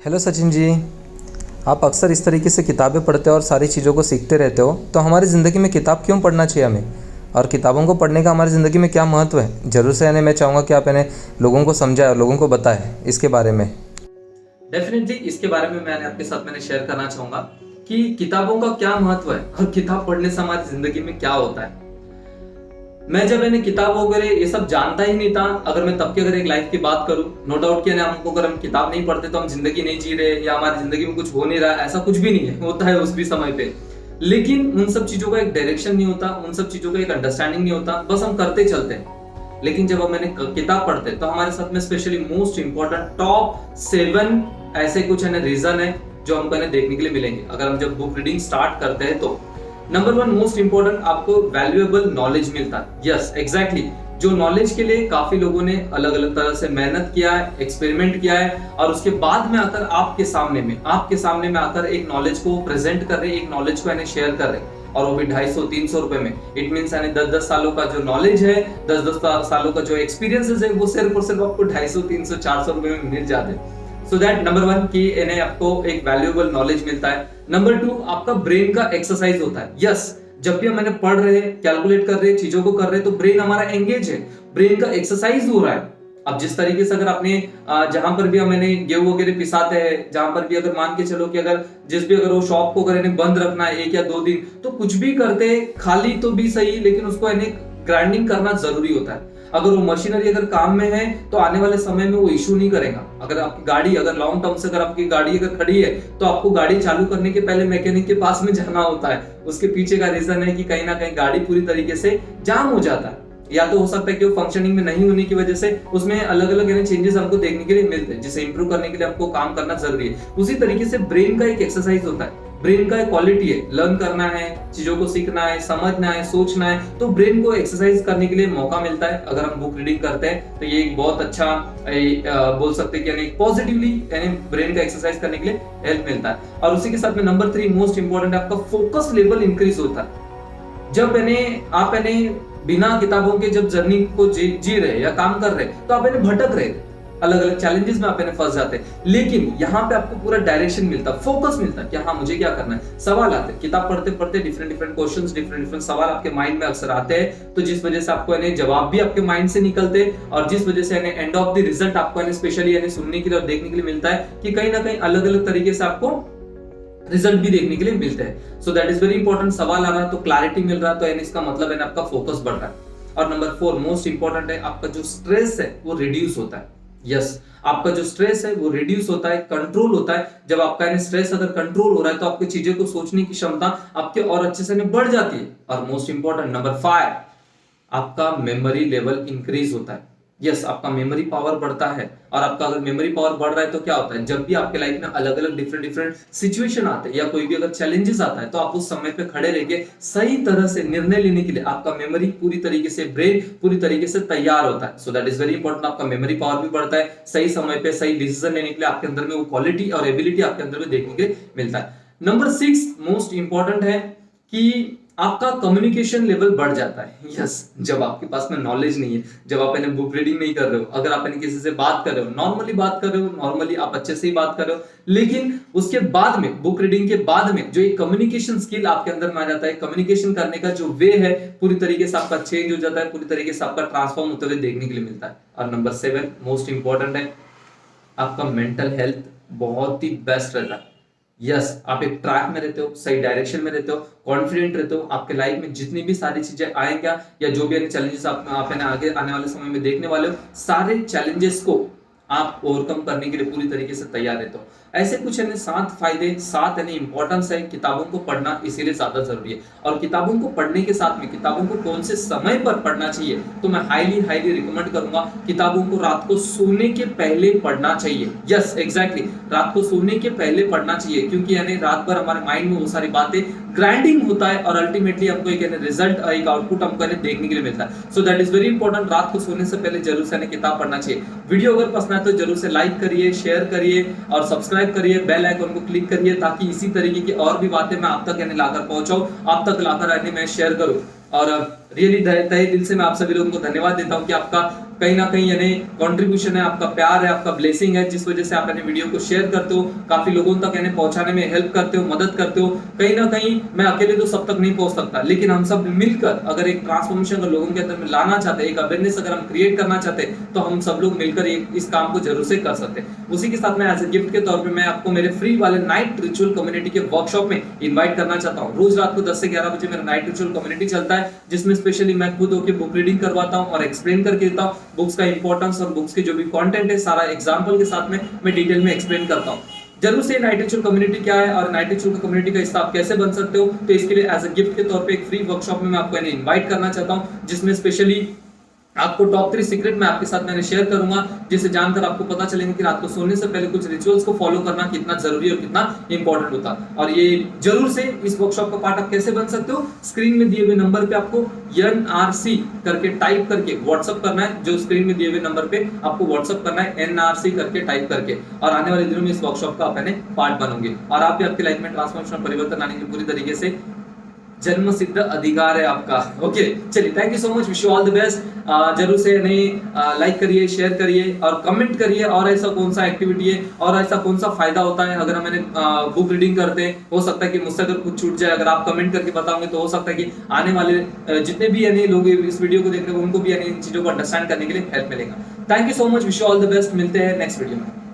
Hello Sachin ji. आप अक्सर इस तरीके से किताबें पढ़ते हो और सारी चीज़ों को सीखते रहते हो, तो हमारी ज़िंदगी में किताब क्यों पढ़ना चाहिए हमें, और किताबों को पढ़ने का हमारी ज़िंदगी में क्या महत्व है? ज़रूर से यानी मैं चाहूँगा कि आप इन्हें लोगों को समझाएं और लोगों को बताएं इसके बारे में। डेफिनेटली इसके बारे में आपके साथ शेयर करना चाहूंगा कि किताबों का क्या महत्व है और किताब पढ़ने से हमारी जिंदगी में क्या होता है। मैं जब किताब वगैरह ये सब जानता ही नहीं था। अगर मैं तब की अगर एक लाइफ की बात करूं, नो डाउट कि हमको अगर हम किताब नहीं पढ़ते तो हम जिंदगी नहीं जी रहे या हमारी जिंदगी में कुछ हो नहीं रहा, ऐसा कुछ भी नहीं है, होता है उस भी समय पे। लेकिन उन सब चीजों का एक डायरेक्शन नहीं होता, उन सब चीजों का एक अंडरस्टैंडिंग नहीं होता, बस हम करते चलते हैं। लेकिन जब हम किताब पढ़ते तो हमारे साथ में स्पेशली मोस्ट इंपॉर्टेंट टॉप 7 ऐसे कुछ रीजन है जो हमको देखने के लिए मिलेंगे अगर हम जब बुक रीडिंग स्टार्ट करते हैं तो। नंबर 1 मोस्ट इंपॉर्टेंट, आपको वैल्यूएबल नॉलेज मिलता है। यस एग्जैक्टली, जो नॉलेज के लिए काफी लोगों ने अलग अलग तरह से मेहनत किया है, एक्सपेरिमेंट किया है, और उसके बाद में आकर आपके सामने में आकर एक नॉलेज को प्रेजेंट कर रहे, एक नॉलेज को शेयर कर रहे, और वो भी 250-300 रुपए में। इट मीन्स 10-10 सालों का जो नॉलेज है, 10-10 सालों का जो एक्सपीरियंसेस है, वो सिर्फ और सिर्फ आपको 250-300-400 रुपए में मिल जाते हैं। सो दैट नंबर 1 कि इन्हें आपको एक वैल्यूएबल नॉलेज मिलता है। नंबर 2, आपका ब्रेन का एक्सरसाइज होता है। यस, जब भी हम पढ़ रहे हैं, कैलकुलेट कर रहे हैं, चीजों को कर रहे हैं, तो ब्रेन हमारा एंगेज है, ब्रेन का एक्सरसाइज हो रहा है। अब जिस तरीके से अगर आपने जहां पर भी हम गेहूं वगैरह पिसाते हैं, जहां पर भी अगर मान के चलो कि अगर जिस भी अगर वो शॉप को अगर बंद रखना है 1 या 2 दिन, तो कुछ भी करते खाली तो भी सही, लेकिन उसको ग्राइंडिंग करना जरूरी होता है। अगर वो मशीनरी अगर काम में है तो आने वाले समय में वो इशू नहीं करेगा। अगर आपकी गाड़ी अगर लॉन्ग टर्म से अगर आपकी गाड़ी अगर खड़ी है तो आपको गाड़ी चालू करने के पहले मैकेनिक के पास में जाना होता है। उसके पीछे का रीजन है कि कहीं ना कहीं गाड़ी पूरी तरीके से जाम हो जाता है, या तो हो सकता है कि वो फंक्शनिंग में नहीं होने की वजह से उसमें अलग अलग चेंजेस हमको देखने के लिए मिलते हैं, जिसे इंप्रूव करने के लिए हमको काम करना जरूरी है। उसी तरीके से ब्रेन का एक एक्सरसाइज होता है, ब्रेन का एक क्वालिटी है, लर्न करना है, चीजों को सीखना है, समझना है, सोचना है, तो ब्रेन को एक्सरसाइज करने के लिए मौका मिलता है अगर हम बुक रीडिंग करते हैं। तो ये एक बहुत अच्छा बोल सकते हैं कि पॉजिटिवली ब्रेन का एक्सरसाइज करने के लिए हेल्प मिलता है। और उसी के साथ में नंबर 3 मोस्ट इंपॉर्टेंट, आपका फोकस लेवल इंक्रीज होता है। जब आप बिना किताबों के जब जर्नी को जी रहे या काम कर रहे, तो आप भटक रहे, अलग अलग चैलेंजेस में आप फंस जाते हैं। लेकिन यहाँ पे आपको पूरा डायरेक्शन मिलता है, फोकस मिलता है कि हाँ मुझे क्या करना है। सवाल आते हैं, किताब पढ़ते पढ़ते डिफरेंट क्वेश्चंस, डिफरेंट सवाल आपके माइंड में अक्सर आते हैं, तो जिस वजह से आपको जवाब भी आपके माइंड से निकलते हैं, और जिस वजह से एंड ऑफ द रिजल्ट आपको स्पेशली सुनने के लिए और देखने के लिए मिलता है कि कहीं ना कहीं अलग अलग तरीके से आपको रिजल्ट भी देखने के लिए मिलते हैं। So that is very important. सवाल आ रहा है तो क्लैरिटी मिल रहा है, तो इसका मतलब है आपका फोकस बढ़ रहा है। और नंबर 4 मोस्ट इंपॉर्टेंट है, आपका जो स्ट्रेस है वो रिड्यूस होता है। यस, आपका जो स्ट्रेस है वो रिड्यूस होता है, कंट्रोल होता है। जब आपका स्ट्रेस अगर कंट्रोल हो रहा है तो आपकी चीजें को सोचने की क्षमता आपके और अच्छे से बढ़ जाती है। और मोस्ट इंपॉर्टेंट नंबर 5, आपका मेमोरी लेवल इंक्रीज होता है। यस, आपका मेमोरी पावर बढ़ता है। और आपका अगर मेमोरी पावर बढ़ रहा है तो क्या होता है, जब भी आपके लाइफ में अलग अलग डिफरेंट सिचुएशन आते हैं या कोई भी अगर चैलेंजेस आता है, तो आप उस समय पे खड़े रह के सही तरह से निर्णय लेने के लिए आपका मेमोरी पूरी तरीके से, ब्रेन पूरी तरीके से तैयार होता है। So that is very important. आपका मेमोरी पावर भी बढ़ता है, सही समय पे सही डिसीजन लेने के लिए आपके अंदर में वो क्वालिटी और एबिलिटी आपके अंदर में देखने के लिए मिलता है। नंबर 6 मोस्ट इंपॉर्टेंट है कि आपका कम्युनिकेशन लेवल बढ़ जाता है। यस, जब आपके पास में नॉलेज नहीं है, जब आप बुक रीडिंग नहीं कर रहे हो, अगर आप किसी से बात कर रहे हो, नॉर्मली बात कर रहे हो, नॉर्मली आप अच्छे से ही बात कर रहे हो, लेकिन उसके बाद में बुक रीडिंग के बाद में जो एक कम्युनिकेशन स्किल आपके अंदर में आ जाता है, कम्युनिकेशन करने का जो वे है पूरी तरीके से आपका चेंज हो जाता है, पूरी तरीके से आपका ट्रांसफॉर्म होते हुए देखने के लिए मिलता है। और नंबर 7 मोस्ट इंपॉर्टेंट है, आपका मेंटल हेल्थ बहुत ही बेस्ट रहता है। यस, आप एक ट्रैक में रहते हो, सही डायरेक्शन में रहते हो, कॉन्फिडेंट रहते हो। आपके लाइफ में जितनी भी सारी चीजें आएंगे या जो भी चैलेंजेस आप आगे आने वाले समय में देखने वाले हो, सारे चैलेंजेस को आप ओवरकम करने के लिए पूरी तरीके से तैयार रहते हो। ऐसे कुछ 7 फायदे, 7 इंपॉर्टेंस है किताबों को पढ़ना, इसीलिए ज्यादा जरूरी है। और किताबों को पढ़ने के साथ में किताबों को कौन से समय पर पढ़ना चाहिए, तो मैं हाईली रिकमेंड करूंगा किताबों को रात को सोने के पहले पढ़ना चाहिए। यस एग्जैक्टली, रात को सोने के पहले पढ़ना चाहिए, क्योंकि रात भर हमारे माइंड में वो सारी बातें ग्राइंडिंग होता है और अल्टीमेटली हमको एक रिजल्ट, एक आउटपुट हमको देखने के लिए मिलता है। So that is very important. रात को सोने से पहले जरूर से किताब पढ़ना चाहिए। वीडियो अगर पसंद आए तो जरूर से लाइक करिए, शेयर करिए और सब्सक्राइब करिए, बेल आइकन को क्लिक करिए, ताकि इसी तरीके की और भी बातें मैं आप तक लाकर पहुंचाऊं, आप तक लाकर मैं शेयर करूं। और रियली तहे दिल से मैं आप सभी लोगों को धन्यवाद देता हूं कि आपका कहीं ना कहीं यानी कंट्रीब्यूशन है, आपका प्यार है, आपका ब्लेसिंग है, जिस वजह से आप यानी वीडियो को शेयर करते हो, काफी लोगों तक यानी पहुंचाने में हेल्प करते हो, मदद करते हो। कहीं ना कहीं मैं अकेले तो सब तक नहीं पहुंच सकता, लेकिन हम सब मिलकर अगर एक ट्रांसफॉर्मेशन अगर लोगों के अंदर में लाना चाहते हैं, एक अवेयरनेस अगर हम क्रिएट करना चाहते हैं, तो हम सब लोग मिलकर इस काम को जरूर से कर सकते हैं। उसी के साथ में एज ए गिफ्ट के तौर पे मैं आपको मेरे फ्री वाले नाइट रिचुअल कम्युनिटी के वर्कशॉप में इनवाइट करना चाहता हूं। रोज रात को 10 से 11 बजे मेरा नाइट रिचुअल कम्युनिटी चलता है, जिसमें स्पेशली मैं खुद होकर बुक रीडिंग करवाता हूं और एक्सप्लेन करके देता हूं बुक्स का इंपॉर्टेंस और बुक्स के जो भी कंटेंट है सारा एग्जांपल के साथ में मैं डिटेल में एक्सप्लेन करता हूं। जरूर से नाइट रिचुअल कम्युनिटी क्या है और नाइट रिचुअल कम्युनिटी का हिस्सा आप कैसे बन सकते हो, तो इसके लिए एज अ गिफ्ट के तौर पे एक फ्री वर्कशॉप में मैं आपको इनवाइट करना चाहता हूं, जिसमें स्पेशली आपको टॉप 3 सीक्रेट मैं आपके साथ मैंने शेयर करूंगा, जिसे जानकर आपको पता चलेगा कि रात को सोने से पहले कुछ रिचुअल्स को फॉलो करना कितना जरूरी और कितना इंपॉर्टेंट होता है। और ये जरूर से इस वर्कशॉप का पार्ट आप कैसे बन सकते हो, स्क्रीन में दिए हुए नंबर पे आपको NRC करके टाइप करके व्हाट्सएप करना है। जो स्क्रीन में दिए हुए नंबर पे आपको व्हाट्सएप करना है NRC करके टाइप करके, और आने वाले दिनों में इस वर्कशॉप का आप पार्ट बनोगे और आप भी आपकी लाइफ में ट्रांसफॉर्मेशन परिवर्तन आने की पूरी तरीके से जन्म सिद्ध अधिकार है आपका। ओके, चलिए, thank you so much, wish you all the best. जरूर से नहीं लाइक करिए, शेयर करिए और कमेंट करिए, और ऐसा कौन सा एक्टिविटी है और ऐसा कौन सा फायदा होता है अगर मैंने बुक रीडिंग करते हैं। हो सकता है कि मुझसे अगर कुछ छूट जाए, अगर आप कमेंट करके बताओगे तो हो सकता है कि आने वाले जितने भी यानी लोग इस वीडियो को देख रहे हैं उनको भी यानी इन चीजों को अंडरस्टैंड करने के लिए हेल्प मिलेगा। Thank you so much, wish you all the best. मिलते हैं नेक्स्ट वीडियो में।